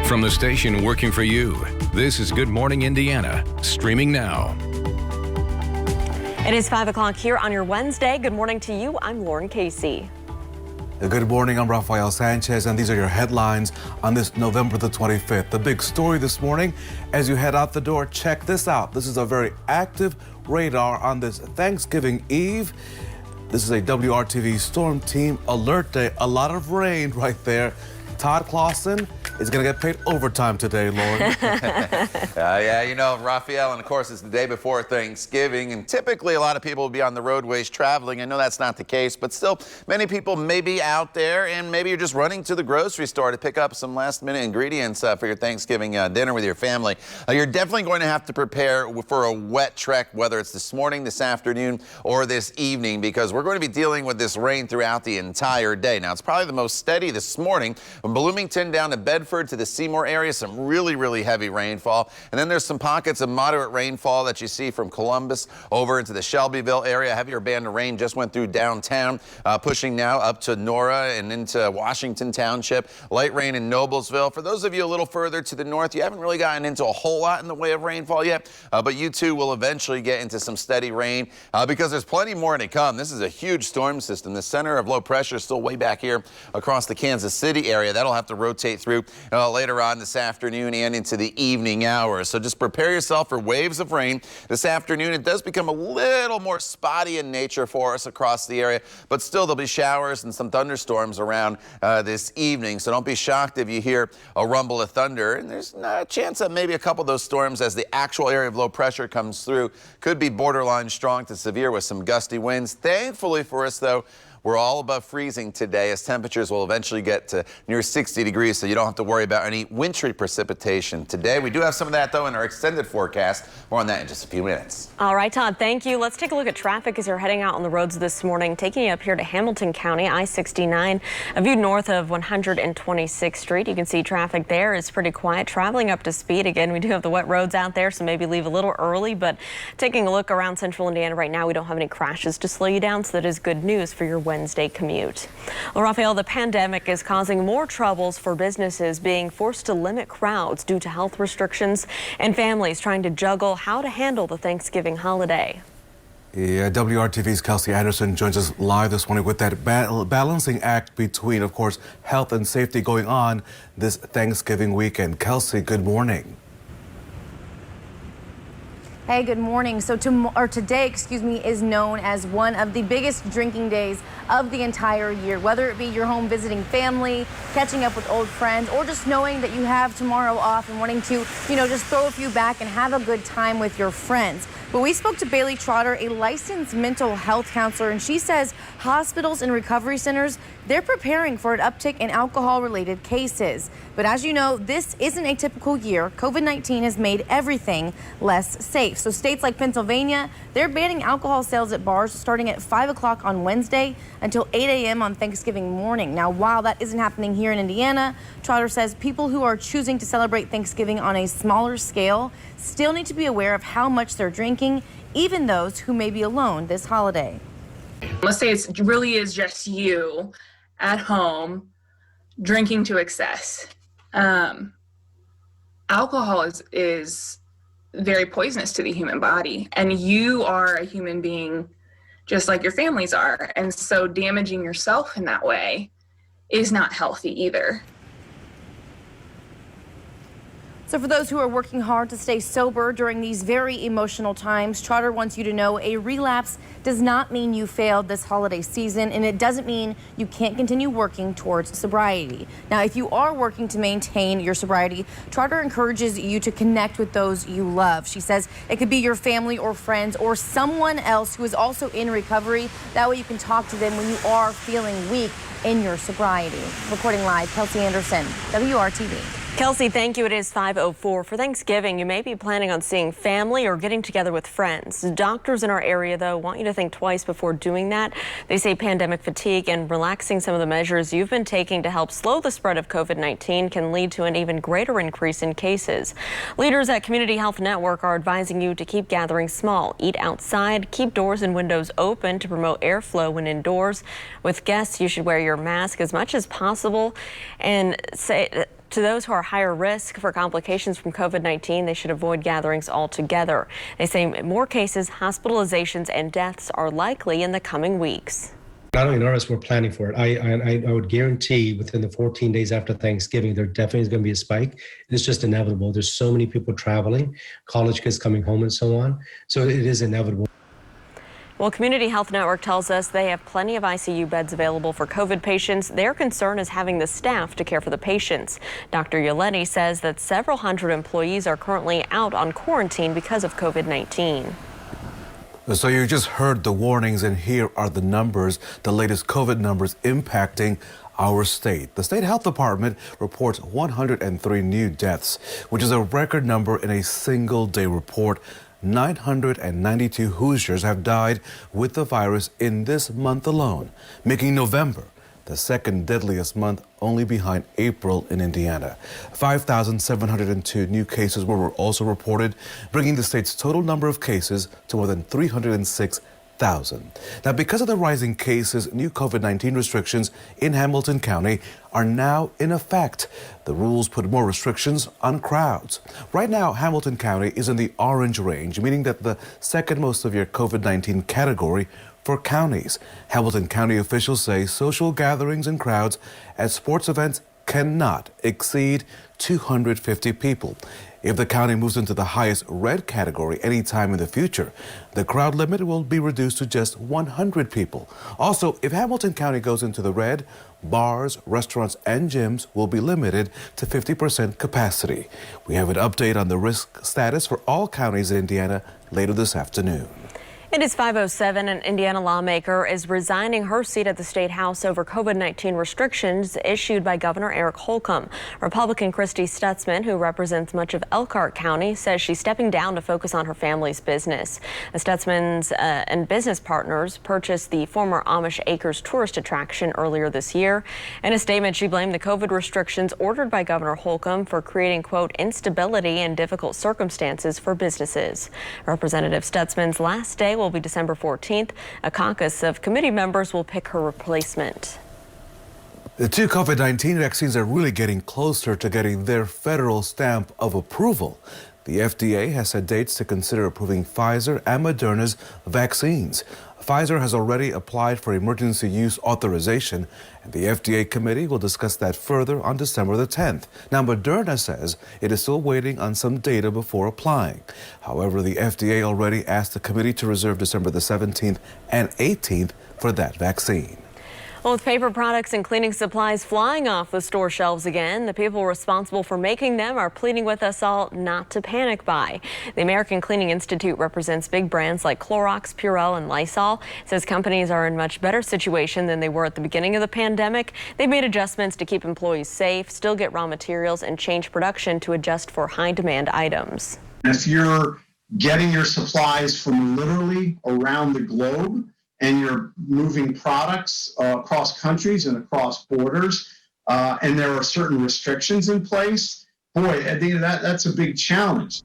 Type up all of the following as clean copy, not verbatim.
From the station working for you, this is Good Morning Indiana, streaming now. It is 5 o'clock here on your Wednesday. Good morning to you. I'm Lauren Casey. Good morning. I'm Rafael Sanchez, and these are your headlines on this November the 25th. The big story this morning, as you head out the door, check this out. This is a very active radar on this Thanksgiving Eve. This is a WRTV Storm Team Alert Day. A lot of rain right there. Todd Clausen is going to get paid overtime today, Lauren. Yeah, you know, Rafael, and of course, it's the day before Thanksgiving, and typically a lot of people will be on the roadways traveling. I know that's not the case, but still, many people may be out there, and maybe you're just running to the grocery store to pick up some last-minute ingredients for your Thanksgiving dinner with your family. You're definitely going to have to prepare for a wet trek, whether it's this morning, this afternoon, or this evening, because we're going to be dealing with this rain throughout the entire day. Now, it's probably the most steady this morning. From Bloomington down to Bedford to the Seymour area, some really heavy rainfall. And then there's some pockets of moderate rainfall that you see from Columbus over into the Shelbyville area. A heavier band of rain just went through downtown, pushing now up to Nora and into Washington Township. Light rain in Noblesville. For those of you a little further to the north, you haven't really gotten into a whole lot in the way of rainfall yet, but you too will eventually get into some steady rain because there's plenty more to come. This is a huge storm system. The center of low pressure is still way back here across the Kansas City area. That'll have to rotate through later on this afternoon and into the evening hours. So just prepare yourself for waves of rain this afternoon. It does become a little more spotty in nature for us across the area, but still there'll be showers and some thunderstorms around this evening. So don't be shocked if you hear a rumble of thunder. And there's a chance that maybe a couple of those storms, as the actual area of low pressure comes through, could be borderline strong to severe with some gusty winds. Thankfully for us, though, we're all above freezing today, as temperatures will eventually get to near 60 degrees, so you don't have to worry about any wintry precipitation today. We do have some of that, though, in our extended forecast. More on that in just a few minutes. All right, Todd, thank you. Let's take a look at traffic as you're heading out on the roads this morning. Taking you up here to Hamilton County, I-69, a view north of 126th Street. You can see traffic there is pretty quiet. Traveling up to speed. Again, we do have the wet roads out there, so maybe leave a little early. But taking a look around central Indiana right now, we don't have any crashes to slow you down, so that is good news for your Wednesday commute. Well, Rafael, the pandemic is causing more troubles for businesses being forced to limit crowds due to health restrictions, and families trying to juggle how to handle the Thanksgiving holiday. Yeah, WRTV's Kelsey Anderson joins us live this morning with that balancing act between, of course, health and safety going on this Thanksgiving weekend. Kelsey, good morning. Hey, good morning. So today, is known as one of the biggest drinking days of the entire year, whether it be you're home visiting family, catching up with old friends, or just knowing that you have tomorrow off and wanting to, just throw a few back and have a good time with your friends. But we spoke to Bailey Trotter, a licensed mental health counselor, and she says hospitals and recovery centers, they're preparing for an uptick in alcohol-related cases. But as you know, this isn't a typical year. COVID-19 has made everything less safe. So states like Pennsylvania, they're banning alcohol sales at bars starting at 5 o'clock on Wednesday until 8 a.m. on Thanksgiving morning. Now, while that isn't happening here in Indiana, Trotter says people who are choosing to celebrate Thanksgiving on a smaller scale still need to be aware of how much they're drinking, even those who may be alone this holiday. Let's say it really is just you at home drinking to excess. Alcohol is very poisonous to the human body, and you are a human being just like your families are, and so damaging yourself in that way is not healthy either. So for those who are working hard to stay sober during these very emotional times, Trotter wants you to know a relapse does not mean you failed this holiday season, and it doesn't mean you can't continue working towards sobriety. Now, if you are working to maintain your sobriety, Trotter encourages you to connect with those you love. She says it could be your family or friends or someone else who is also in recovery. That way you can talk to them when you are feeling weak in your sobriety. Reporting live, Kelsey Anderson, WRTV. Kelsey, thank you. It is 5:04. For Thanksgiving, you may be planning on seeing family or getting together with friends. Doctors in our area, though, want you to think twice before doing that. They say pandemic fatigue and relaxing some of the measures you've been taking to help slow the spread of COVID-19 can lead to an even greater increase in cases. Leaders at Community Health Network are advising you to keep gatherings small, eat outside, keep doors and windows open to promote airflow when indoors. With guests, you should wear your mask as much as possible and To those who are higher risk for complications from COVID-19, they should avoid gatherings altogether. They say more cases, hospitalizations, and deaths are likely in the coming weeks. Not only nervous, we're planning for it. I would guarantee within the 14 days after Thanksgiving, there definitely is going to be a spike. It's just inevitable. There's so many people traveling, college kids coming home and so on. So it is inevitable. Well, Community Health Network tells us they have plenty of ICU beds available for COVID patients. Their concern is having the staff to care for the patients. Dr. Yoleti says that several hundred employees are currently out on quarantine because of COVID-19. So you just heard the warnings, and here are the numbers, the latest COVID numbers impacting our state. The state health department reports 103 new deaths, which is a record number in a single day report. 992 Hoosiers have died with the virus in this month alone, making November the second deadliest month, only behind April in Indiana. 5,702 new cases were also reported, bringing the state's total number of cases to more than 306,000. Now, because of the rising cases, new COVID-19 restrictions in Hamilton County are now in effect. The rules put more restrictions on crowds. Right now, Hamilton County is in the orange range, meaning that the second most severe COVID-19 category for counties. Hamilton County officials say social gatherings and crowds at sports events cannot exceed 250 people. If the county moves into the highest red category anytime in the future, the crowd limit will be reduced to just 100 people. Also, if Hamilton County goes into the red, bars, restaurants, and gyms will be limited to 50% capacity. We have an update on the risk status for all counties in Indiana later this afternoon. It is 5:07. An Indiana lawmaker is resigning her seat at the State House over COVID-19 restrictions issued by Governor Eric Holcomb. Republican Christy Stutzman, who represents much of Elkhart County, says she's stepping down to focus on her family's business. The Stutzmans and business partners purchased the former Amish Acres tourist attraction earlier this year. In a statement, she blamed the COVID restrictions ordered by Governor Holcomb for creating, quote, instability and difficult circumstances for businesses. Representative Stutzman's last day will be December 14th. A caucus of committee members will pick her replacement. The two COVID-19 vaccines are really getting closer to getting their federal stamp of approval. The FDA has set dates to consider approving Pfizer and Moderna's vaccines. Pfizer has already applied for emergency use authorization, and the FDA committee will discuss that further on December the 10th. Now, Moderna says it is still waiting on some data before applying. However, the FDA already asked the committee to reserve December the 17th and 18th for that vaccine. Well, with paper products and cleaning supplies flying off the store shelves again, the people responsible for making them are pleading with us all not to panic buy. The American Cleaning Institute represents big brands like Clorox, Purell, and Lysol. It says companies are in much better situation than they were at the beginning of the pandemic. They've made adjustments to keep employees safe, still get raw materials, and change production to adjust for high-demand items. If you're getting your supplies from literally around the globe, and you're moving products across countries and across borders, and there are certain restrictions in place, boy, I think that's a big challenge.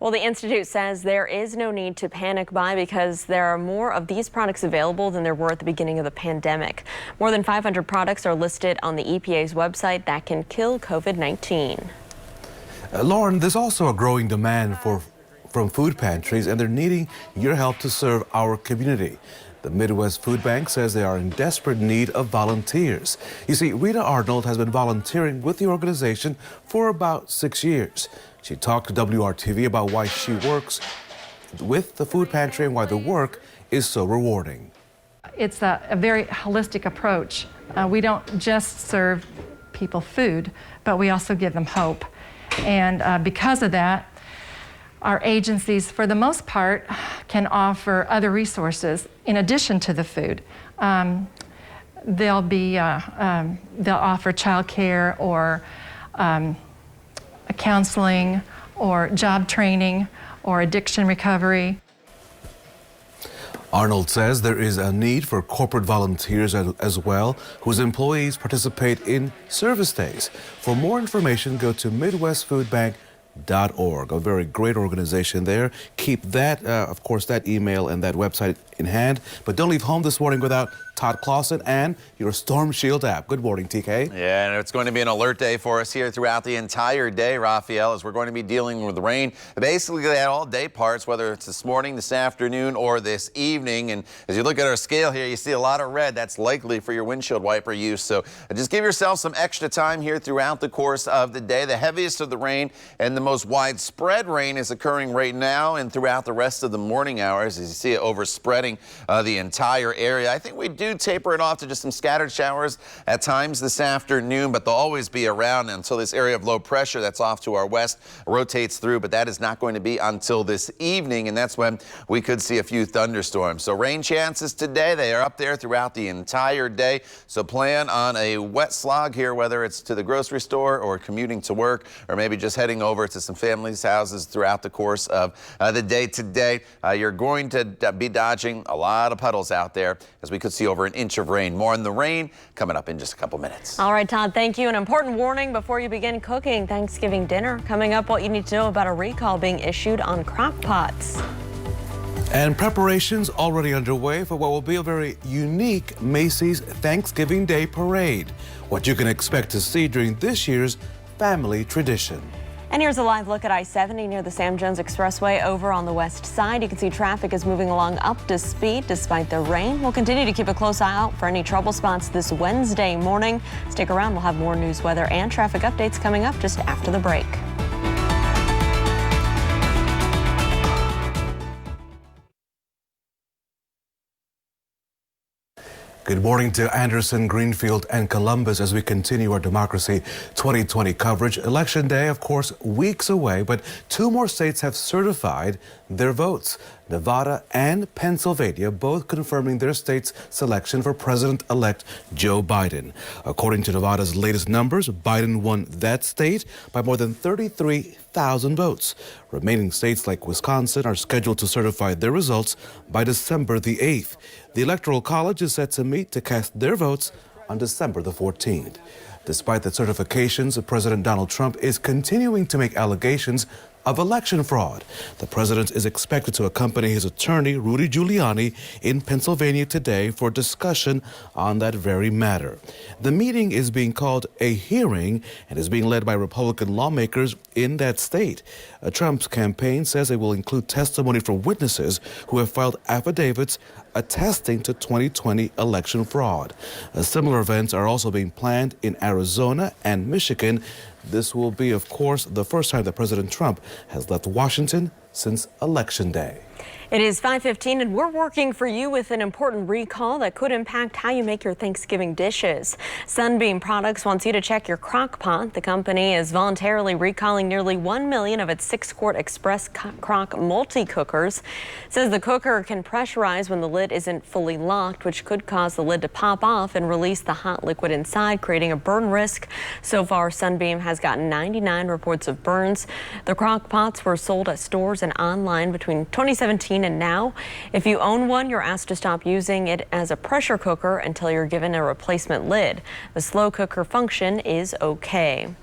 Well, the Institute says there is no need to panic buy because there are more of these products available than there were at the beginning of the pandemic. More than 500 products are listed on the EPA's website that can kill COVID-19. Lauren, there's also a growing demand from food pantries, and they're needing your help to serve our community. The Midwest Food Bank says they are in desperate need of volunteers. You see, Rita Arnold has been volunteering with the organization for about 6 years. She talked to WRTV about why she works with the food pantry and why the work is so rewarding. It's a very holistic approach. We don't just serve people food, but we also give them hope. And because of that, our agencies, for the most part, can offer other resources in addition to the food. They'll offer childcare or counseling or job training or addiction recovery. Arnold says there is a need for corporate volunteers as well, whose employees participate in service days. For more information, go to MidwestFoodBank.org. A very great organization there. Keep that, of course, that email and that website in hand. But don't leave home this morning without Todd Clausen and your Storm Shield app. Good morning, TK. Yeah, and it's going to be an alert day for us here throughout the entire day, Raphael, as we're going to be dealing with rain basically at all day parts, whether it's this morning, this afternoon, or this evening. And as you look at our scale here, you see a lot of red. That's likely for your windshield wiper use. So just give yourself some extra time here throughout the course of the day. The heaviest of the rain and the most widespread rain is occurring right now and throughout the rest of the morning hours, as you see it overspreading the entire area. I think we do taper it off to just some scattered showers at times this afternoon, but they'll always be around until this area of low pressure that's off to our west rotates through. But that is not going to be until this evening, and that's when we could see a few thunderstorms. So rain chances today, they are up there throughout the entire day. So plan on a wet slog here, whether it's to the grocery store or commuting to work, or maybe just heading over to some families' houses throughout the course of the day today. You're going to be dodging a lot of puddles out there, as we could see over an inch of rain. More on the rain coming up in just a couple minutes. All right, Todd, thank you. An important warning before you begin cooking Thanksgiving dinner. Coming up, what you need to know about a recall being issued on crock pots. And preparations already underway for what will be a very unique Macy's Thanksgiving Day Parade. What you can expect to see during this year's family tradition. And here's a live look at I-70 near the Sam Jones Expressway over on the west side. You can see traffic is moving along up to speed despite the rain. We'll continue to keep a close eye out for any trouble spots this Wednesday morning. Stick around. We'll have more news, weather, and traffic updates coming up just after the break. Good morning to Anderson, Greenfield, and Columbus as we continue our Democracy 2020 coverage. Election Day, of course, weeks away, but two more states have certified their votes. Nevada and Pennsylvania both confirming their state's selection for President-elect Joe Biden. According to Nevada's latest numbers, Biden won that state by more than 33,000 votes. Remaining states like Wisconsin are scheduled to certify their results by December the 8th. The Electoral College is set to meet to cast their votes on December the 14th. Despite the certifications, President Donald Trump is continuing to make allegations of election fraud. The president is expected to accompany his attorney, Rudy Giuliani, in Pennsylvania today for discussion on that very matter. The meeting is being called a hearing and is being led by Republican lawmakers in that state. Trump's campaign says it will include testimony from witnesses who have filed affidavits attesting to 2020 election fraud. Similar events are also being planned in Arizona and Michigan. This will be, of course, the first time that President Trump has left Washington since Election Day. It is 5:15 and we're working for you with an important recall that could impact how you make your Thanksgiving dishes. Sunbeam Products wants you to check your crock pot. The company is voluntarily recalling nearly 1 million of its 6-quart Express Crock multi-cookers. It says the cooker can pressurize when the lid isn't fully locked, which could cause the lid to pop off and release the hot liquid inside, creating a burn risk. So far, Sunbeam has gotten 99 reports of burns. The crock pots were sold at stores and online between 2017 and now. If you own one, you're asked to stop using it as a pressure cooker until you're given a replacement lid. The slow cooker function is okay.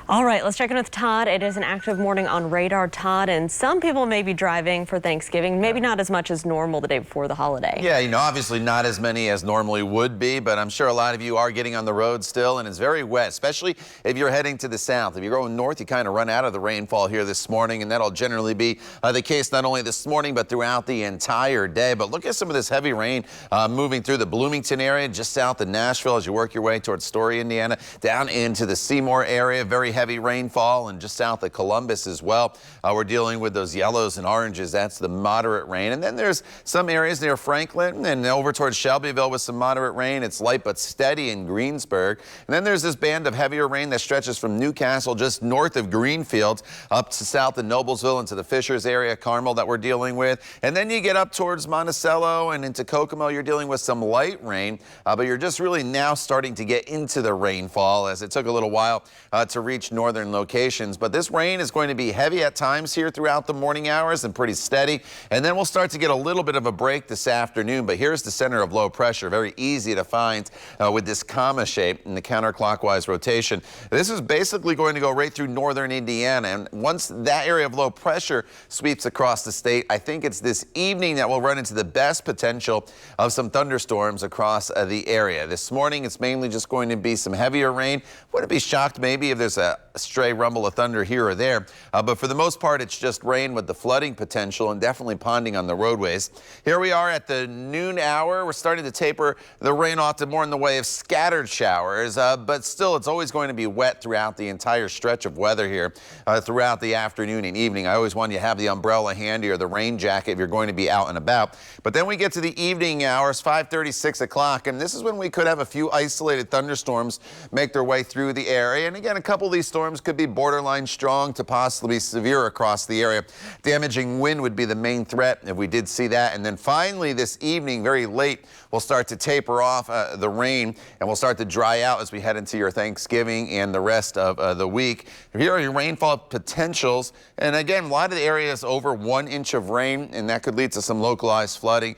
All right, let's check in with Todd. It is an active morning on radar, Todd, and some people may be driving for Thanksgiving, maybe not as much as normal the day before the holiday. Yeah, you know, obviously not as many as normally would be, but I'm sure a lot of you are getting on the road still, and it's very wet, especially if you're heading to the south. If you're going north, you kind of run out of the rainfall here this morning, and that'll generally be the case not only this morning, but throughout the entire day. But look at some of this heavy rain moving through the Bloomington area, just south of Nashville, as you work your way towards Story, Indiana, down into the Seymour area. Very heavy rainfall, and just south of Columbus as well. We're dealing with those yellows and oranges. That's the moderate rain. And then there's some areas near Franklin and over towards Shelbyville with some moderate rain. It's light but steady in Greensburg. And then there's this band of heavier rain that stretches from Newcastle just north of Greenfield up to south of Noblesville into the Fishers area, Carmel, that we're dealing with. And then you get up towards Monticello and into Kokomo. You're dealing with some light rain, but you're just really now starting to get into the rainfall, as it took a little while to reach which northern locations. But this rain is going to be heavy at times here throughout the morning hours and pretty steady. And then we'll start to get a little bit of a break this afternoon. But here's the center of low pressure, very easy to find with this comma shape in the counterclockwise rotation. This is basically going to go right through northern Indiana. And once that area of low pressure sweeps across the state, I think it's this evening that we'll run into the best potential of some thunderstorms across the area. This morning, it's mainly just going to be some heavier rain. Wouldn't be shocked maybe if there's a stray rumble of thunder here or there. But for the most part, it's just rain with the flooding potential and definitely ponding on the roadways. Here we are at the noon hour. We're starting to taper the rain off to more in the way of scattered showers, but still it's always going to be wet throughout the entire stretch of weather here throughout the afternoon and evening. I always want you to have the umbrella handy or the rain jacket if you're going to be out and about. But then we get to the evening hours, 5:30, 6 o'clock, and this is when we could have a few isolated thunderstorms make their way through the area. And again, a couple of these storms could be borderline strong to possibly severe across the area. Damaging wind would be the main threat if we did see that. And then finally this evening, very late, we'll start to taper off the rain and we'll start to dry out as we head into your Thanksgiving and the rest of the week. Here are your rainfall potentials. And again, a lot of the areas over 1 inch of rain, and that could lead to some localized flooding.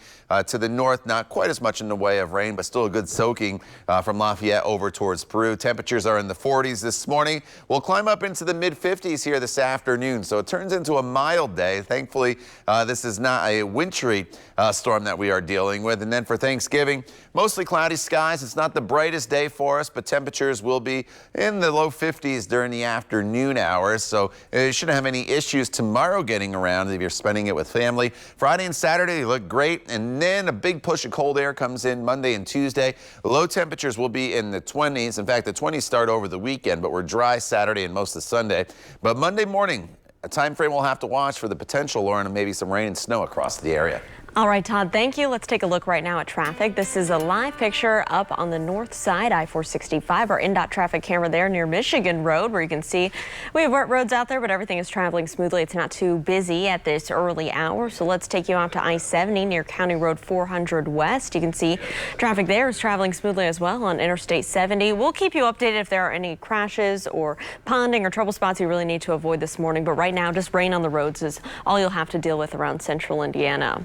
To the north, not quite as much in the way of rain, but still a good soaking from Lafayette over towards Peru. Temperatures are in the 40s this morning. We'll climb up into the mid-50s here this afternoon, so it turns into a mild day. Thankfully, this is not a wintry storm that we are dealing with. And then for Thanksgiving, mostly cloudy skies. It's not the brightest day for us, but temperatures will be in the low 50s during the afternoon hours, so you shouldn't have any issues tomorrow getting around if you're spending it with family. Friday and Saturday look great, and then a big push of cold air comes in Monday and Tuesday. Low temperatures will be in the 20s. In fact, the 20s start over the weekend, but we're dry Saturday and most of Sunday. But Monday morning, a time frame we'll have to watch for the potential, Lauren, of maybe some rain and snow across the area. All right, Todd, thank you. Let's take a look right now at traffic. This is a live picture up on the north side, I-465, our NDOT traffic camera there near Michigan Road, where you can see we have wet roads out there, but everything is traveling smoothly. It's not too busy at this early hour. So let's take you out to I-70 near County Road 400 West. You can see traffic there is traveling smoothly as well on Interstate 70. We'll keep you updated if there are any crashes or ponding or trouble spots you really need to avoid this morning. But right now, just rain on the roads is all you'll have to deal with around central Indiana.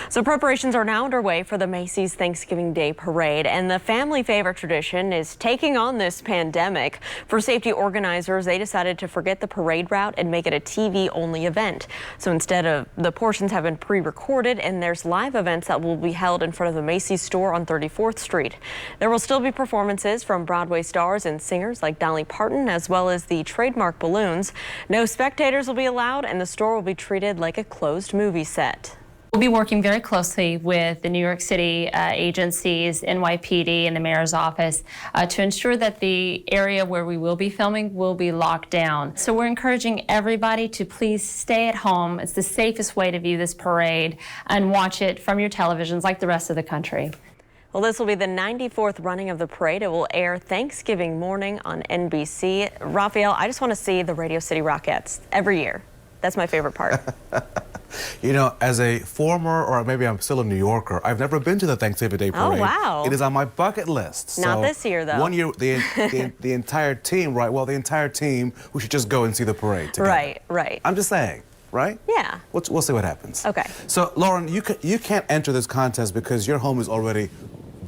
So preparations are now underway for the Macy's Thanksgiving Day Parade, and the family favorite tradition is taking on this pandemic. For safety organizers, they decided to forget the parade route and make it a TV-only event. So instead of the portions have been pre-recorded, and there's live events that will be held in front of the Macy's store on 34th Street. There will still be performances from Broadway stars and singers like Dolly Parton, as well as the trademark balloons. No spectators will be allowed, and the store will be treated like a closed movie set. We'll be working very closely with the New York City agencies, NYPD, and the mayor's office to ensure that the area where we will be filming will be locked down. So we're encouraging everybody to please stay at home. It's the safest way to view this parade and watch it from your televisions like the rest of the country. Well, this will be the 94th running of the parade. It will air Thanksgiving morning on NBC. Raphael, I just want to see the Radio City Rockettes every year. That's my favorite part. You know, as a former, or maybe I'm still a New Yorker, I've never been to the Thanksgiving Day Parade. Oh, wow. It is on my bucket list. Not this year, though. One year, the entire team, right? Well, the entire team, we should just go and see the parade together. Right. I'm just saying, right? Yeah. We'll see what happens. Okay. So, Lauren, you can't enter this contest because your home is already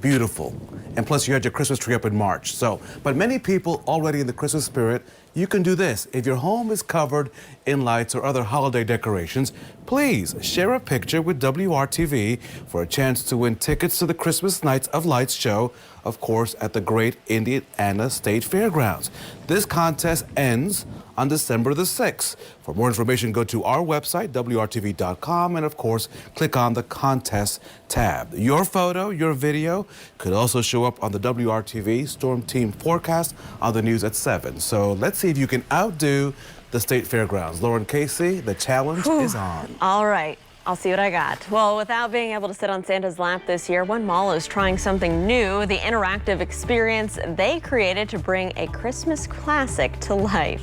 beautiful. And plus, you had your Christmas tree up in March. So, but many people already in the Christmas spirit, you can do this. If your home is covered in lights or other holiday decorations, please share a picture with WRTV for a chance to win tickets to the Christmas Nights of Lights show, of course, at the Great Indiana State Fairgrounds. This contest ends on December the 6th. For more information, go to our website, WRTV.com, and of course, click on the contest tab. Your photo, your video could also show up on the WRTV Storm Team forecast on the news at 7. So let's see if you can outdo the State Fairgrounds. Lauren Casey, the challenge is on. All right. I'll see what I got. Well, without being able to sit on Santa's lap this year, one mall is trying something new, the interactive experience they created to bring a Christmas classic to life.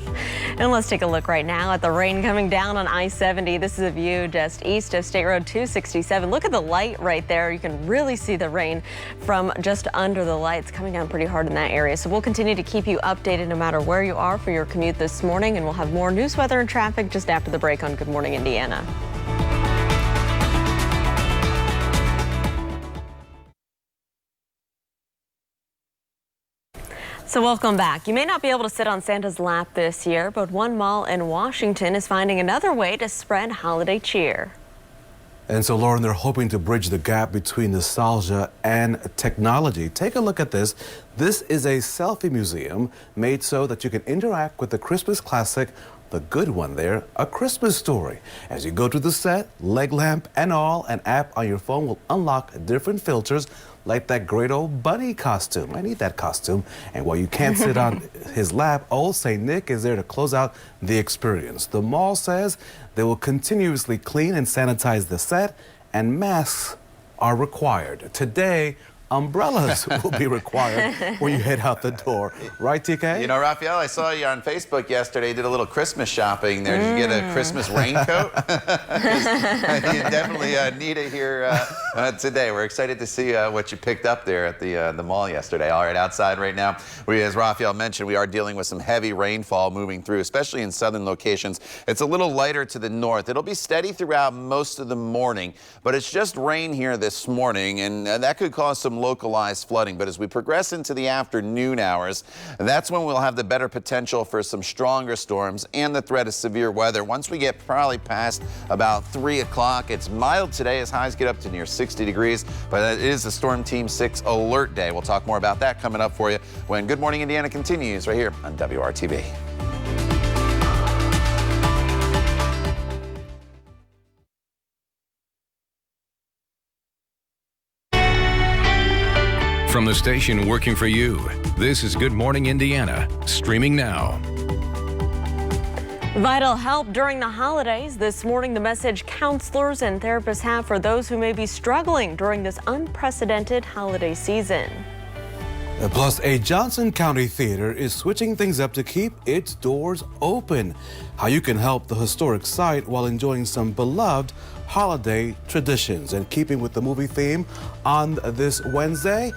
And let's take a look right now at the rain coming down on I-70. This is a view just east of State Road 267. Look at the light right there. You can really see the rain from just under the lights coming down pretty hard in that area. So we'll continue to keep you updated no matter where you are for your commute this morning. And we'll have more news, weather, and traffic just after the break on Good Morning Indiana. So welcome back. You may not be able to sit on Santa's lap this year, but one mall in Washington is finding another way to spread holiday cheer. And so, Lauren, they're hoping to bridge the gap between nostalgia and technology. Take a look at this. This is a selfie museum made so that you can interact with the Christmas classic, the good one there, A Christmas Story. As you go to the set, leg lamp and all, an app on your phone will unlock different filters like that great old bunny costume. I need that costume. And while you can't sit on his lap, old St. Nick is there to close out the experience. The mall says they will continuously clean and sanitize the set, and masks are required. Today, umbrellas will be required when you head out the door. Right, TK? You know, Raphael, I saw you on Facebook yesterday. You did a little Christmas shopping there. Did you get a Christmas raincoat? You definitely need it here today. We're excited to see what you picked up there at the mall yesterday. All right, outside right now, as Raphael mentioned, we are dealing with some heavy rainfall moving through, especially in southern locations. It's a little lighter to the north. It'll be steady throughout most of the morning, but it's just rain here this morning, and that could cause some localized flooding. But as we progress into the afternoon hours, that's when we'll have the better potential for some stronger storms and the threat of severe weather. Once we get probably past about 3 o'clock, it's mild today as highs get up to near 60 degrees, but it is a Storm Team 6 alert day. We'll talk more about that coming up for you when Good Morning Indiana continues right here on WRTV. From the station working for you, this is Good Morning Indiana, streaming now. Vital help during the holidays. This morning, the message counselors and therapists have for those who may be struggling during this unprecedented holiday season. Plus, a Johnson County theater is switching things up to keep its doors open. How you can help the historic site while enjoying some beloved holiday traditions. And keeping with the movie theme on this Wednesday,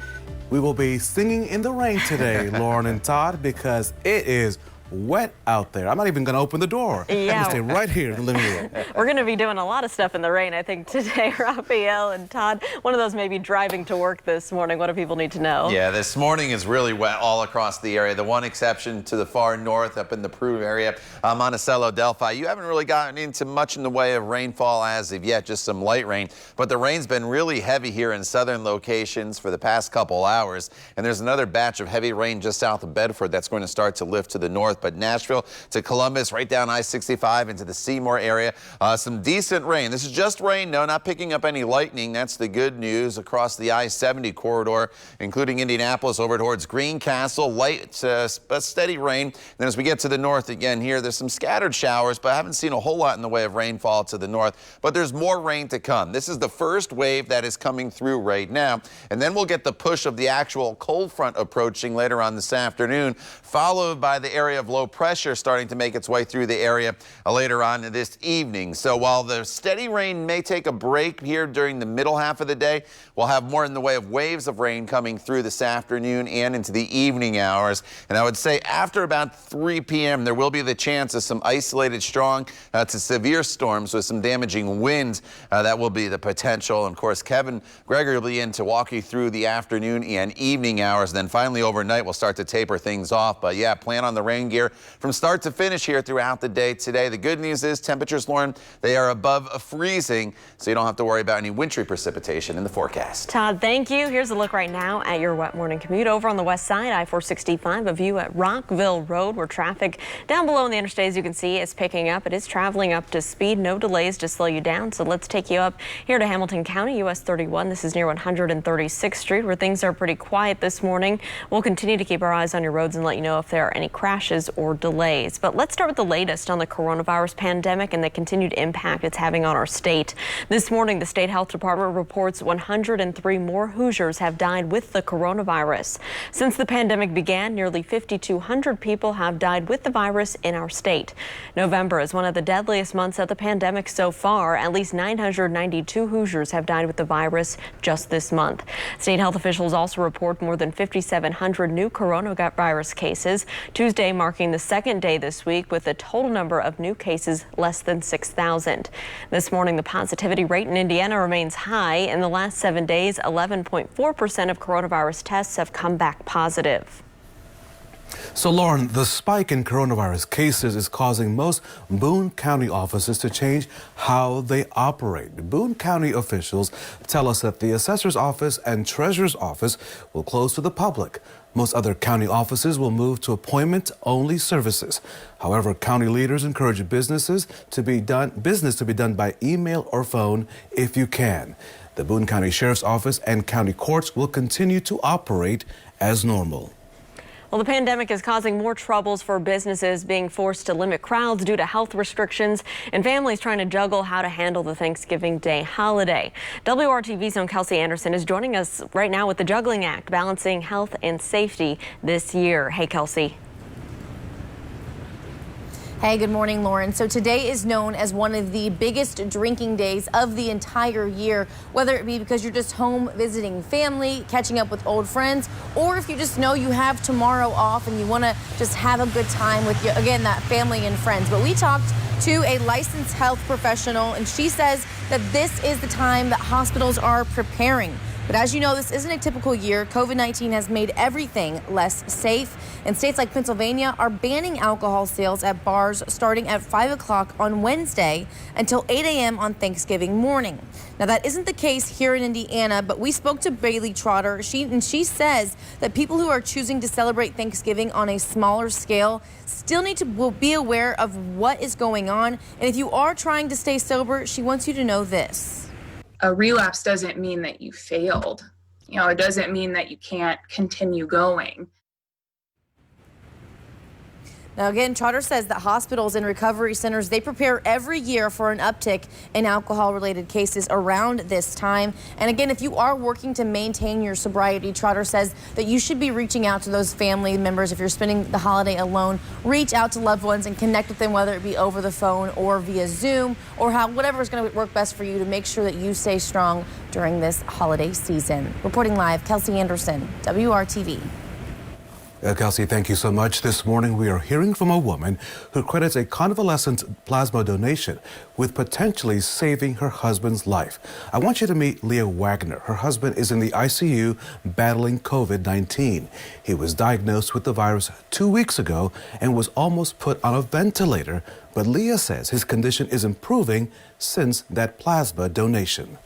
we will be singing in the rain today, Lauren and Todd, because it is wet out there. I'm not even going to open the door. Yeah. I'm going to stay right here in the living room. We're going to be doing a lot of stuff in the rain, I think, today, Raphael and Todd. One of those may be driving to work this morning. What do people need to know? Yeah, this morning is really wet all across the area. The one exception to the far north up in the Peru area, Monticello, Delphi. You haven't really gotten into much in the way of rainfall as of yet, just some light rain. But the rain's been really heavy here in southern locations for the past couple hours. And there's another batch of heavy rain just south of Bedford that's going to start to lift to the north. But Nashville to Columbus, right down I-65 into the Seymour area. Some decent rain. This is just rain, no, not picking up any lightning. That's the good news across the I-70 corridor, including Indianapolis over towards Greencastle. Light but steady rain. Then as we get to the north again here, there's some scattered showers, but I haven't seen a whole lot in the way of rainfall to the north. But there's more rain to come. This is the first wave that is coming through right now. And then we'll get the push of the actual cold front approaching later on this afternoon, followed by the area of low pressure starting to make its way through the area later on this evening. So while the steady rain may take a break here during the middle half of the day, we'll have more in the way of waves of rain coming through this afternoon and into the evening hours. And I would say after about 3 p.m. there will be the chance of some isolated strong to severe storms with some damaging winds. That will be the potential. And of course, Kevin Gregory will be in to walk you through the afternoon and evening hours. Then finally overnight we'll start to taper things off. But yeah, plan on the rain gear from start to finish here throughout the day today. The good news is temperatures, Lauren, they are above freezing, so you don't have to worry about any wintry precipitation in the forecast. Todd, thank you. Here's a look right now at your wet morning commute over on the west side, I-465, a view at Rockville Road where traffic down below in the interstate, as you can see, is picking up. It is traveling up to speed. No delays to slow you down. So let's take you up here to Hamilton County, US 31. This is near 136th Street where things are pretty quiet this morning. We'll continue to keep our eyes on your roads and let you know if there are any crashes changes or delays. But let's start with the latest on the coronavirus pandemic and the continued impact it's having on our state. This morning, the state health department reports 103 more Hoosiers have died with the coronavirus. Since the pandemic began, nearly 5,200 people have died with the virus in our state. November is one of the deadliest months of the pandemic so far. At least 992 Hoosiers have died with the virus just this month. State health officials also report more than 5,700 new coronavirus cases. Tuesday marking the second day this week with the total number of new cases less than 6,000. This morning, the positivity rate in Indiana remains high. In the last 7 days, 11.4% of coronavirus tests have come back positive. So, Lauren, the spike in coronavirus cases is causing most Boone County offices to change how they operate. Boone County officials tell us that the assessor's office and treasurer's office will close to the public. Most other county offices will move to appointment-only services. However, county leaders encourage business to be done by email or phone if you can. The Boone County Sheriff's Office and county courts will continue to operate as normal. Well, the pandemic is causing more troubles for businesses being forced to limit crowds due to health restrictions and families trying to juggle how to handle the Thanksgiving Day holiday. WRTV's own Kelsey Anderson is joining us right now with the juggling act, balancing health and safety this year. Hey, Kelsey. Hey, good morning, Lauren. So today is known as one of the biggest drinking days of the entire year, whether it be because you're just home visiting family, catching up with old friends, or if you just know you have tomorrow off and you want to just have a good time with, again, that family and friends. But we talked to a licensed health professional, and she says that this is the time that hospitals are preparing. But as you know, this isn't a typical year. COVID-19 has made everything less safe. And states like Pennsylvania are banning alcohol sales at bars starting at 5 o'clock on Wednesday until 8 a.m. on Thanksgiving morning. Now, that isn't the case here in Indiana, but we spoke to Bailey Trotter. She says that people who are choosing to celebrate Thanksgiving on a smaller scale still need to be aware of what is going on. And if you are trying to stay sober, she wants you to know this. A relapse doesn't mean that you failed. It doesn't mean that you can't continue going. Now, again, Trotter says that hospitals and recovery centers, they prepare every year for an uptick in alcohol-related cases around this time. And again, if you are working to maintain your sobriety, Trotter says that you should be reaching out to those family members. If you're spending the holiday alone, reach out to loved ones and connect with them, whether it be over the phone or via Zoom or whatever is going to work best for you to make sure that you stay strong during this holiday season. Reporting live, Kelsey Anderson, WRTV. Kelsey, thank you so much. This morning, we are hearing from a woman who credits a convalescent plasma donation with potentially saving her husband's life. I want you to meet Lea Wagner. Her husband is in the ICU battling COVID-19. He was diagnosed with the virus 2 weeks ago and was almost put on a ventilator. But Lea says his condition is improving since that plasma donation.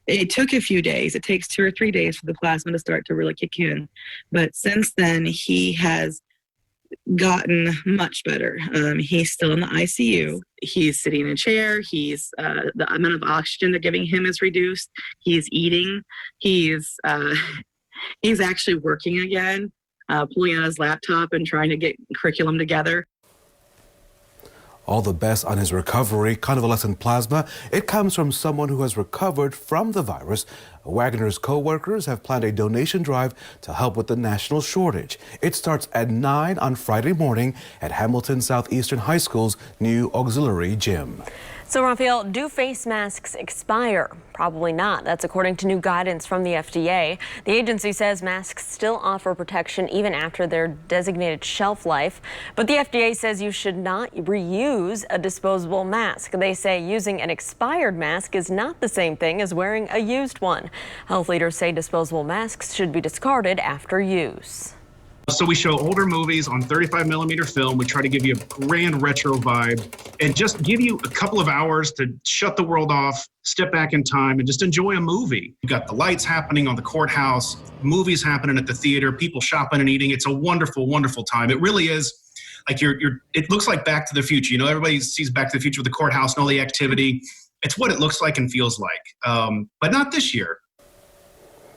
It took a few days. It takes 2 or 3 days for the plasma to start to really kick in. But since then, he has gotten much better. He's still in the ICU. He's sitting in a chair. The amount of oxygen they're giving him is reduced. He's eating. He's actually working again, pulling out his laptop and trying to get curriculum together. All the best on his recovery. Convalescent plasma, it comes from someone who has recovered from the virus. Wagner's co-workers have planned a donation drive to help with the national shortage. It starts at 9 on Friday morning at Hamilton Southeastern High School's new auxiliary gym. So, Raphael, do face masks expire? Probably not. That's according to new guidance from the FDA. The agency says masks still offer protection even after their designated shelf life. But the FDA says you should not reuse a disposable mask. They say using an expired mask is not the same thing as wearing a used one. Health leaders say disposable masks should be discarded after use. So we show older movies on 35mm film. We try to give you a grand retro vibe and just give you a couple of hours to shut the world off, step back in time, and just enjoy a movie. You've got the lights happening on the courthouse, movies happening at the theater, people shopping and eating. It's a wonderful, wonderful time. It really is. Like it looks like Back to the Future. Everybody sees Back to the Future with the courthouse and all the activity. It's what it looks like and feels like, but not this year.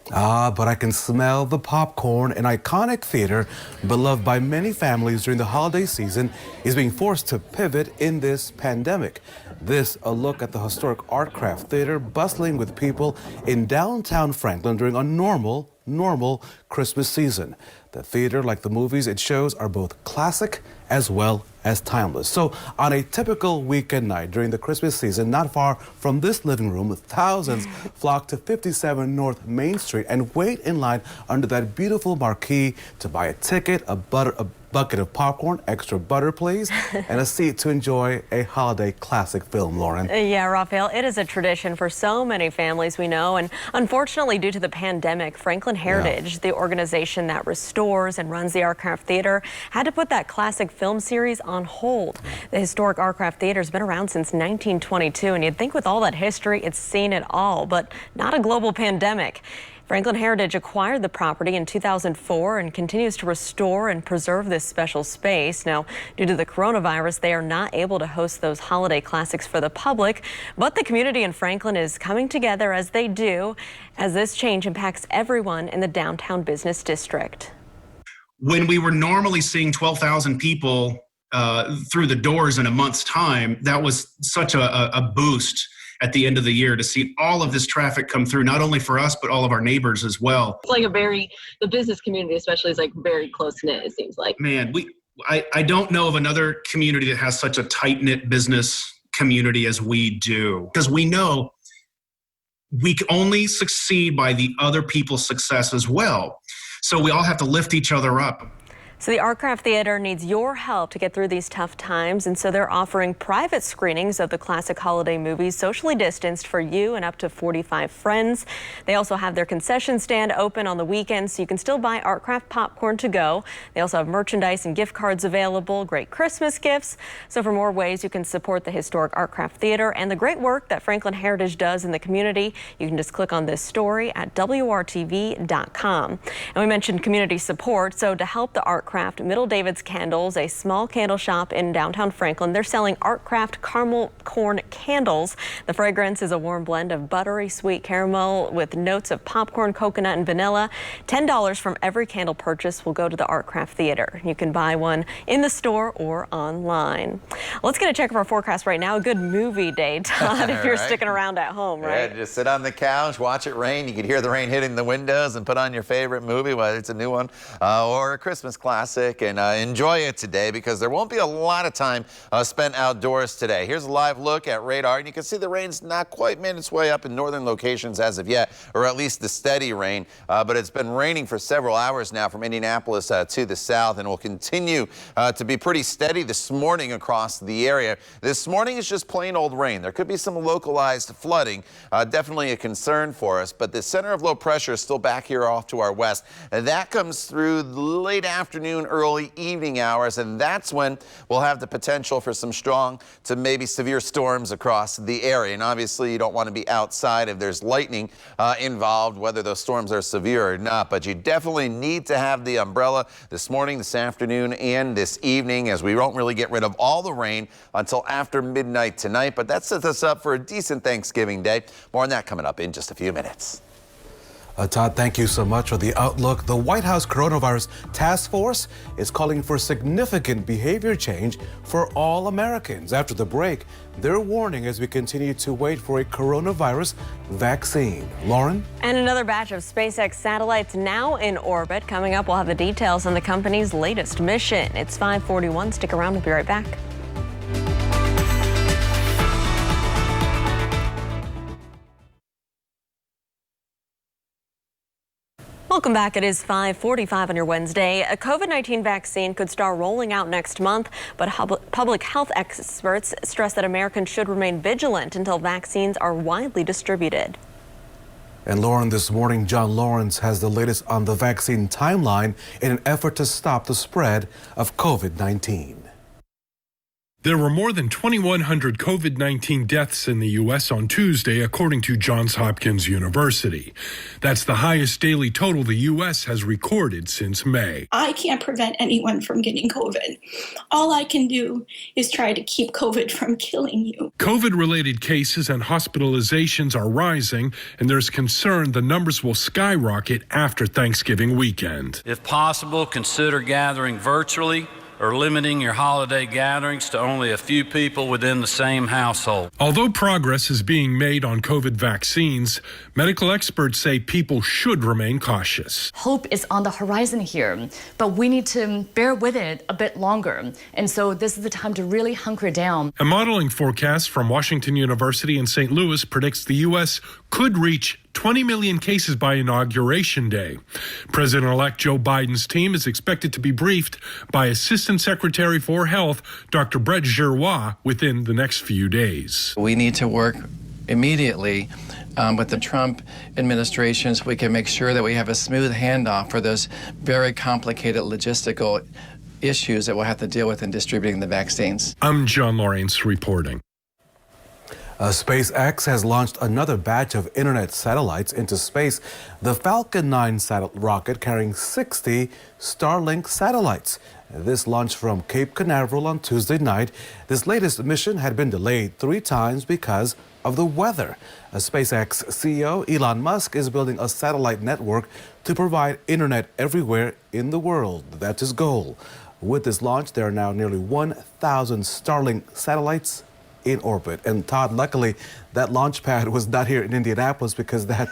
But I can smell the popcorn. An iconic theater beloved by many families during the holiday season is being forced to pivot in this pandemic. This, a look at the historic Artcraft Theater bustling with people in downtown Franklin during a normal Christmas season. The theater, like the movies it shows, are both classic as well as timeless. So on a typical weekend night during the Christmas season, not far from this living room, thousands flock to 57 North Main Street and wait in line under that beautiful marquee to buy a ticket, a bucket of popcorn, extra butter please, and a seat to enjoy a holiday classic film, Lauren. Yeah, Raphael, it is a tradition for so many families we know, and unfortunately due to the pandemic, Franklin Heritage, the organization that restores and runs the Artcraft Theater, had to put that classic film series on hold. The historic Artcraft Theater has been around since 1922, and you'd think with all that history, it's seen it all, but not a global pandemic. Franklin Heritage acquired the property in 2004 and continues to restore and preserve this special space. Now, due to the coronavirus, they are not able to host those holiday classics for the public, but the community in Franklin is coming together as they do, as this change impacts everyone in the downtown business district. When we were normally seeing 12,000 people through the doors in a month's time, that was such a boost at the end of the year to see all of this traffic come through, not only for us, but all of our neighbors as well. It's like the business community especially is like very close-knit, it seems like. Man, I don't know of another community that has such a tight-knit business community as we do, because we know we can only succeed by the other people's success as well. So we all have to lift each other up. So the Artcraft Theater needs your help to get through these tough times, and so they're offering private screenings of the classic holiday movies, socially distanced for you and up to 45 friends. They also have their concession stand open on the weekends, so you can still buy Artcraft popcorn to go. They also have merchandise and gift cards available, great Christmas gifts. So for more ways you can support the historic Artcraft Theater and the great work that Franklin Heritage does in the community, you can just click on this story at WRTV.com. And we mentioned community support, so to help the Artcraft, Middle David's Candles, a small candle shop in downtown Franklin, they're selling Artcraft caramel corn candles. The fragrance is a warm blend of buttery sweet caramel with notes of popcorn, coconut, and vanilla. $10 from every candle purchase will go to the Artcraft Theater. You can buy one in the store or online. Let's get a check of our forecast right now. A good movie day, Todd, if you're sticking around at home, right? Yeah, just sit on the couch, watch it rain. You can hear the rain hitting the windows and put on your favorite movie, whether it's a new one or a Christmas classic, and enjoy it today because there won't be a lot of time spent outdoors today. Here's a live look at radar, and you can see the rain's not quite made its way up in northern locations as of yet, or at least the steady rain, but it's been raining for several hours now from Indianapolis to the south, and will continue to be pretty steady this morning across the area. This morning is just plain old rain. There could be some localized flooding, definitely a concern for us, but the center of low pressure is still back here off to our west, and that comes through late afternoon, early evening hours, and that's when we'll have the potential for some strong to maybe severe storms across the area. And obviously you don't want to be outside if there's lightning involved, whether those storms are severe or not, but you definitely need to have the umbrella this morning, this afternoon, and this evening, as we won't really get rid of all the rain until after midnight tonight. But that sets us up for a decent Thanksgiving Day. More on that coming up in just a few minutes. Todd, thank you so much for the outlook. The White House Coronavirus Task Force is calling for significant behavior change for all Americans. After the break, they're warning as we continue to wait for a coronavirus vaccine. Lauren? And another batch of SpaceX satellites now in orbit. Coming up, we'll have the details on the company's latest mission. It's 5:41. Stick around. We'll be right back. Welcome back. It is 5:45 on your Wednesday. A COVID-19 vaccine could start rolling out next month, but public health experts stress that Americans should remain vigilant until vaccines are widely distributed. And Lauren, this morning, John Lawrence has the latest on the vaccine timeline in an effort to stop the spread of COVID-19. There were more than 2,100 COVID-19 deaths in the U.S. on Tuesday, according to Johns Hopkins University. That's the highest daily total the U.S. has recorded since May. I can't prevent anyone from getting COVID. All I can do is try to keep COVID from killing you. COVID-related cases and hospitalizations are rising, and there's concern the numbers will skyrocket after Thanksgiving weekend. If possible, consider gathering virtually or limiting your holiday gatherings to only a few people within the same household. Although progress is being made on COVID vaccines, medical experts say people should remain cautious. Hope is on the horizon here, but we need to bear with it a bit longer. And so this is the time to really hunker down. A modeling forecast from Washington University in St. Louis predicts the U.S. could reach 20 million cases by Inauguration Day. President-elect Joe Biden's team is expected to be briefed by Assistant Secretary for Health, Dr. Brett Giroir, within the next few days. We need to work immediately with the Trump administration so we can make sure that we have a smooth handoff for those very complicated logistical issues that we'll have to deal with in distributing the vaccines. I'm John Lawrence reporting. SpaceX has launched another batch of internet satellites into space. The Falcon 9 rocket carrying 60 Starlink satellites. This launched from Cape Canaveral on Tuesday night. This latest mission had been delayed 3 times because of the weather. SpaceX CEO Elon Musk is building a satellite network to provide internet everywhere in the world. That's his goal. With this launch, there are now nearly 1,000 Starlink satellites in orbit. And Todd, luckily, that launch pad was not here in Indianapolis because that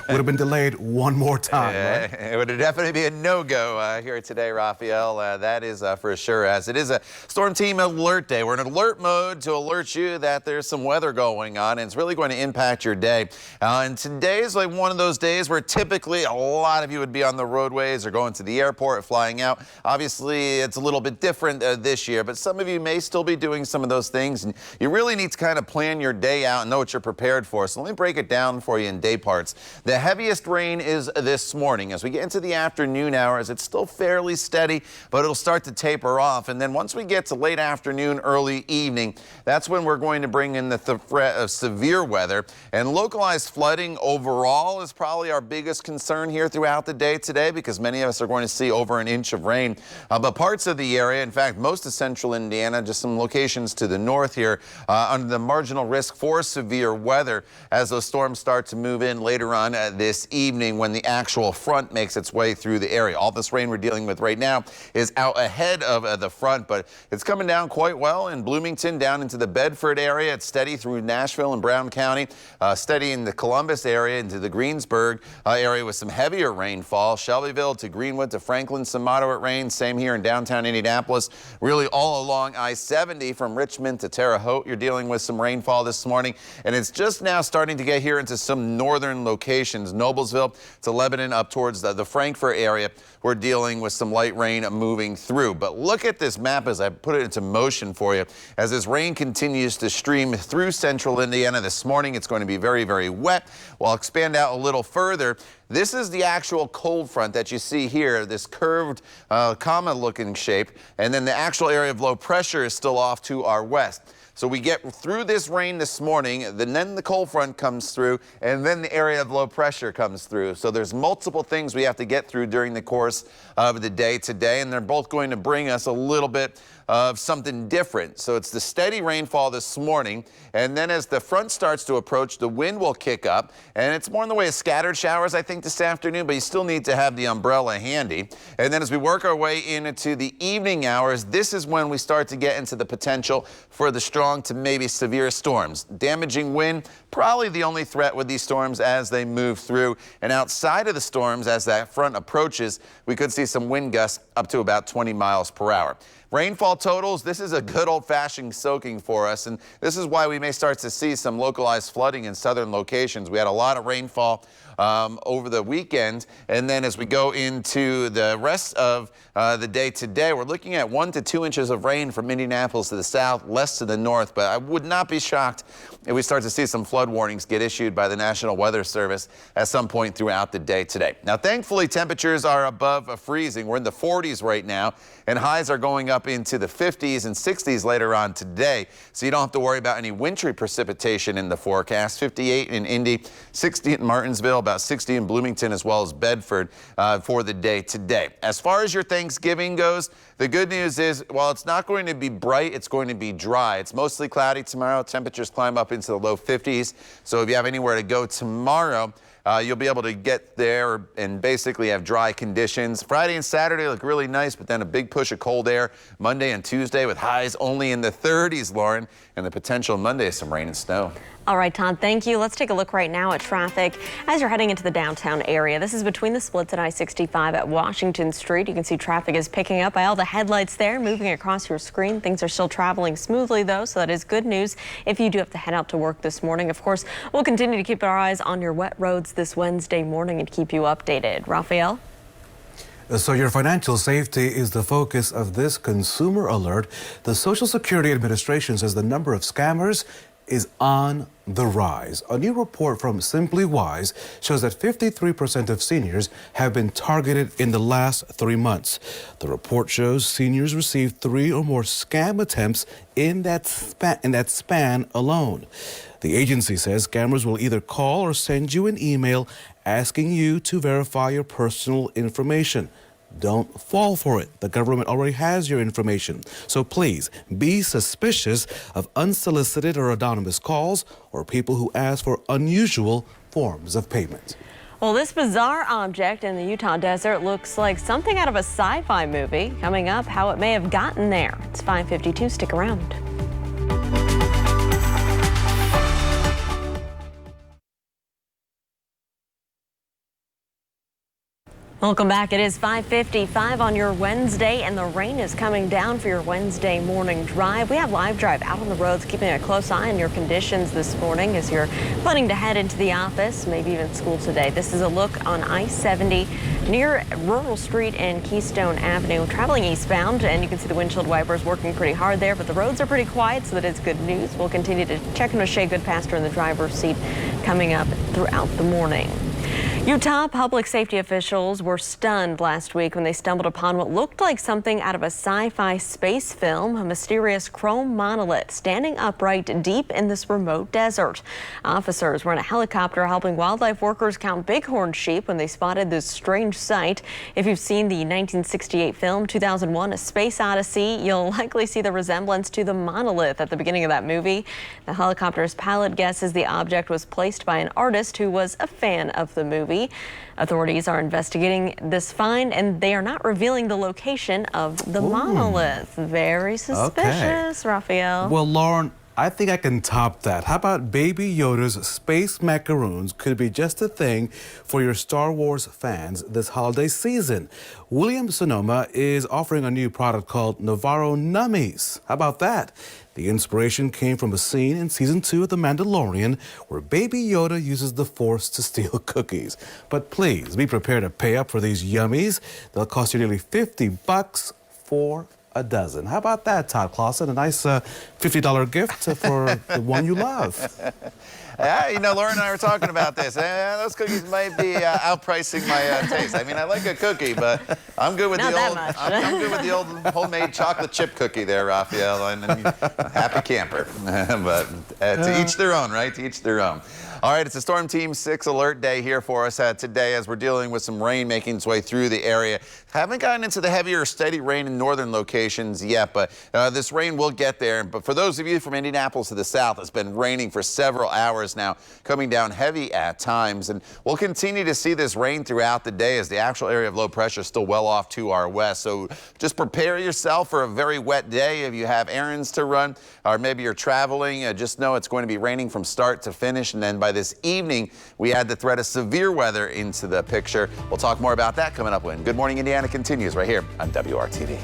would have been delayed one more time. Right? It would definitely be a no-go here today, Raphael. That is for sure, as it is a Storm Team Alert Day. We're in alert mode to alert you that there's some weather going on, and it's really going to impact your day. And today's like one of those days where typically a lot of you would be on the roadways or going to the airport or flying out. Obviously, it's a little bit different this year, but some of you may still be doing some of those things, and you really need to kind of plan your day out and know what you're prepared for. So let me break it down for you in day parts. The heaviest rain is this morning. As we get into the afternoon hours, it's still fairly steady, but it'll start to taper off. And then once we get to late afternoon, early evening, that's when we're going to bring in the threat of severe weather. And localized flooding overall is probably our biggest concern here throughout the day today, because many of us are going to see over an inch of rain. But parts of the area, in fact, most of central Indiana, just some locations to the north here, under the marginal risk for severe weather as those storms start to move in later on this evening when the actual front makes its way through the area. All this rain we're dealing with right now is out ahead of the front, but it's coming down quite well in Bloomington, down into the Bedford area. It's steady through Nashville and Brown County, steady in the Columbus area into the Greensburg area with some heavier rainfall. Shelbyville to Greenwood to Franklin, some moderate rain. Same here in downtown Indianapolis. Really all along I-70 from Richmond to Terre Haute, you're dealing with some rainfall this morning. And it's just now starting to get here into some northern locations. Noblesville to Lebanon up towards the Frankfort area. We're dealing with some light rain moving through. But look at this map as I put it into motion for you. As this rain continues to stream through central Indiana this morning, it's going to be very, very wet. Well, I'll expand out a little further. This is the actual cold front that you see here, this curved comma-looking shape. And then the actual area of low pressure is still off to our west. So we get through this rain this morning, then the cold front comes through, and then the area of low pressure comes through. So there's multiple things we have to get through during the course of the day today, and they're both going to bring us a little bit of something different. So it's the steady rainfall this morning, and then as the front starts to approach, the wind will kick up, and it's more in the way of scattered showers, I think, this afternoon, but you still need to have the umbrella handy. And then as we work our way into the evening hours, this is when we start to get into the potential for the strong to maybe severe storms. Damaging wind, probably the only threat with these storms as they move through. And outside of the storms, as that front approaches, we could see some wind gusts up to about 20 miles per hour. Rainfall totals, this is a good old-fashioned soaking for us, and this is why we may start to see some localized flooding in southern locations. We had a lot of rainfall over the weekend. And then as we go into the rest of the day today, we're looking at 1 to 2 inches of rain from Indianapolis to the south, less to the north. But I would not be shocked if we start to see some flood warnings get issued by the National Weather Service at some point throughout the day today. Now, thankfully, temperatures are above freezing. We're in the 40s right now, and highs are going up into the 50s and 60s later on today. So you don't have to worry about any wintry precipitation in the forecast. 58 in Indy, 60 in Martinsville, about 60 in Bloomington, as well as Bedford for the day today. As far as your Thanksgiving goes, the good news is, while it's not going to be bright, it's going to be dry. It's mostly cloudy tomorrow. Temperatures climb up into the low 50s. So if you have anywhere to go tomorrow, you'll be able to get there and basically have dry conditions. Friday and Saturday look really nice, but then a big push of cold air Monday and Tuesday with highs only in the 30s, Lauren, and the potential Monday is some rain and snow. All right, Todd, thank you. Let's take a look right now at traffic as you're heading into the downtown area. This is between the splits at I-65 at Washington Street. You can see traffic is picking up by all the headlights there, moving across your screen. Things are still traveling smoothly, though, so that is good news if you do have to head out to work this morning. Of course, we'll continue to keep our eyes on your wet roads this Wednesday morning and keep you updated. Raphael? So your financial safety is the focus of this consumer alert. The Social Security Administration says the number of scammers is on the rise. A new report from Simply Wise shows that 53% of seniors have been targeted in the last 3 months. The report shows seniors received 3 or more scam attempts in that span alone. The agency says scammers will either call or send you an email asking you to verify your personal information. Don't fall for it. The government already has your information. So please be suspicious of unsolicited or anonymous calls or people who ask for unusual forms of payment. Well, this bizarre object in the Utah desert looks like something out of a sci-fi movie. Coming up, how it may have gotten there. It's 5:52. Stick around. Welcome back. It is 5:55 on your Wednesday, and the rain is coming down for your Wednesday morning drive. We have Live Drive out on the roads, keeping a close eye on your conditions this morning as you're planning to head into the office, maybe even school today. This is a look on I-70 near Rural Street and Keystone Avenue, traveling eastbound, and you can see the windshield wipers working pretty hard there, but the roads are pretty quiet, so that is good news. We'll continue to check in with Shay Goodpaster in the driver's seat coming up throughout the morning. Utah public safety officials were stunned last week when they stumbled upon what looked like something out of a sci-fi space film, a mysterious chrome monolith standing upright deep in this remote desert. Officers were in a helicopter helping wildlife workers count bighorn sheep when they spotted this strange sight. If you've seen the 1968 film 2001: A Space Odyssey, you'll likely see the resemblance to the monolith at the beginning of that movie. The helicopter's pilot guesses the object was placed by an artist who was a fan of the movie. Authorities are investigating this find, and they are not revealing the location of the monolith. Very suspicious, Raphael. Well, Lauren, I think I can top that. How about Baby Yoda's space macaroons could be just the thing for your Star Wars fans this holiday season. Williams-Sonoma is offering a new product called Navarro Nummies. How about that? The inspiration came from a scene in Season 2 of The Mandalorian where Baby Yoda uses the Force to steal cookies. But please be prepared to pay up for these yummies. They'll cost you nearly $50 for a dozen. How about that, Todd Clausen? A nice $50 gift for the one you love. Yeah, you know, Lauren and I were talking about this. Those cookies might be outpricing my taste. I mean, I like a cookie, but I'm good with I'm good with the old homemade chocolate chip cookie there, Raphael. And happy camper. But to each their own, right? To each their own. All right, it's a Storm Team 6 alert day here for us today as we're dealing with some rain making its way through the area. Haven't gotten into the heavier, steady rain in northern locations yet, but this rain will get there. But for those of you from Indianapolis to the south, it's been raining for several hours now, coming down heavy at times. And we'll continue to see this rain throughout the day as the actual area of low pressure is still well off to our west. So just prepare yourself for a very wet day if you have errands to run or maybe you're traveling. Just know it's going to be raining from start to finish, and then by this evening, we add the threat of severe weather into the picture. We'll talk more about that coming up when Good Morning Indiana continues right here on WRTV.